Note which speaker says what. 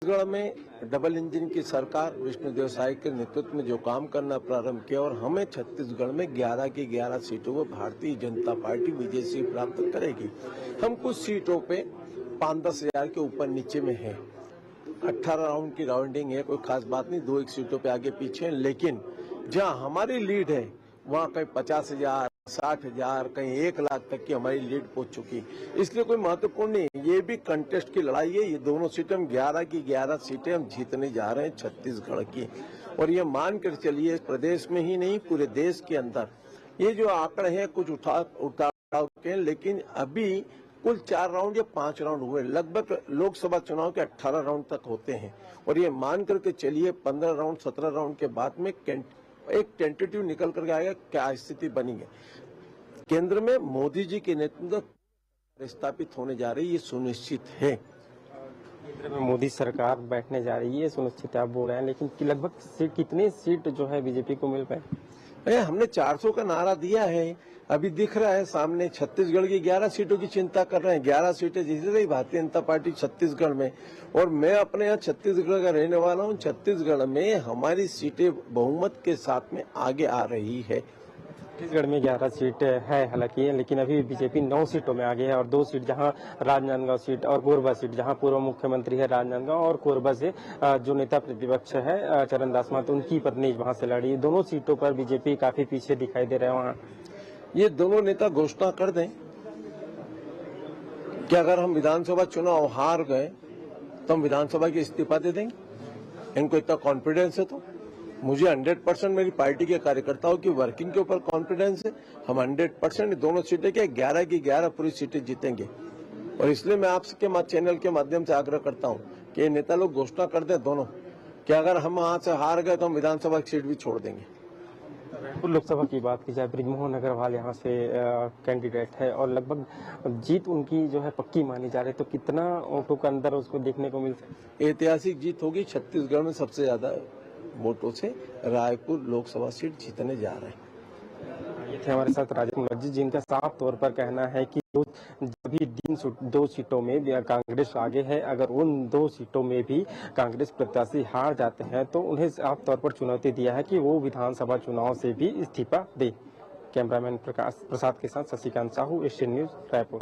Speaker 1: छत्तीसगढ़ में double engine की सरकार विष्णुदेव साय के नेतृत्व में जो काम करना प्रारंभ किया और हमें छत्तीसगढ़ में 11 की 11 सीटों पर भारतीय जनता पार्टी विजय से प्राप्त करेगी। हम कुछ सीटों पे 5-10 हजार के ऊपर नीचे में है। 18 राउंड की राउंडिंग है, कोई खास बात नहीं, 2-1 सीटों पे आगे पीछे हैं, लेकिन जहां हमारी लीड है वहां कहीं 50,000, 60,000, कहीं 1 लाख तक की हमारी लीड पहुंच चुकी। इसलिए कोई महत्वपूर्ण नहीं, ये भी कंटेस्ट की लड़ाई है। ये दोनों सीटें हम 11 की 11 सीटें हम जीतने जा रहे हैं छत्तीसगढ़ की। और ये मान कर चलिए प्रदेश में ही नहीं पूरे देश के अंदर ये जो आंकड़े हैं कुछ उठाव के, लेकिन अभी कुल 4 राउंड या 5 राउंड हुए, लगभग लोकसभा चुनाव के 18 राउंड तक होते हैं। और ये मान करके चलिए 15 राउंड 17 राउंड के बाद में एक टेंटेटिव निकल करके आएगा क्या स्थिति बनेगी। केंद्र में मोदी जी के नेतृत्व में स्थापित होने जा रही, ये सुनिश्चित है।
Speaker 2: केंद्र में मोदी सरकार बैठने जा रही है, सुनिश्चित आप बोल रहे हैं, लेकिन लगभग कितने सीट जो है बीजेपी को मिल पाए?
Speaker 1: हमने 400 का नारा दिया है, अभी दिख रहा है सामने। छत्तीसगढ़ की 11 सीटों की चिंता कर रहे हैं, 11 सीटें जीत रही भारतीय जनता पार्टी छत्तीसगढ़ में। और मैं अपने यहाँ छत्तीसगढ़ का रहने वाला हूँ, छत्तीसगढ़ में हमारी सीटें बहुमत के साथ में आगे आ रही है।
Speaker 2: छत्तीसगढ़ में 11 सीट है हालांकि, लेकिन अभी बीजेपी 9 सीटों में आगे है और 2 सीट जहां राजनांदगांव सीट और कोरबा सीट जहां पूर्व मुख्यमंत्री है राजनांदगांव और कोरबा से जो नेता प्रतिपक्ष है चरणदास महतो उनकी पत्नी वहां से लड़ी। दोनों सीटों पर बीजेपी काफी पीछे दिखाई दे रहे हैं। वहाँ
Speaker 1: ये दोनों नेता घोषणा कर दें कि अगर हम विधानसभा चुनाव हार गए तो हम विधानसभा की इस्तीफा दे देंगे। इनको इतना कॉन्फिडेंस है तो मुझे 100% मेरी पार्टी के कार्यकर्ताओं की वर्किंग के ऊपर कॉन्फिडेंस है। हम 100% दोनों सीटें के 11 की 11 पूरी सीटें जीतेंगे। और इसलिए मैं आपके चैनल के माध्यम से आग्रह करता हूं कि ये नेता लोग घोषणा कर दें दोनों कि अगर हम वहां से हार गए तो हम विधानसभा की सीट भी छोड़ देंगे।
Speaker 2: लोकसभा की बात की जाए, बृजमोहन अग्रवाल यहाँ से कैंडिडेट है और लगभग जीत उनकी जो है पक्की मानी जा रही है, तो कितना वोटों के अंदर उसको देखने को मिल सकता है?
Speaker 1: ऐतिहासिक जीत होगी। छत्तीसगढ़ में सबसे ज्यादा वोटों से रायपुर लोकसभा सीट जीतने जा रहे हैं।
Speaker 2: ये थे हमारे साथ राजेश मुखर्जी, जिनका साफ तौर पर कहना है कि अभी 2 सीटों में भी कांग्रेस आगे है। अगर उन 2 सीटों में भी कांग्रेस प्रत्याशी हार जाते हैं तो उन्हें साफ तौर पर चुनौती दिया है कि वो विधानसभा चुनाव से भी इस्तीफा दे। कैमरामैन प्रकाश प्रसाद के साथ शशिकांत साहू, एशियन न्यूज, रायपुर।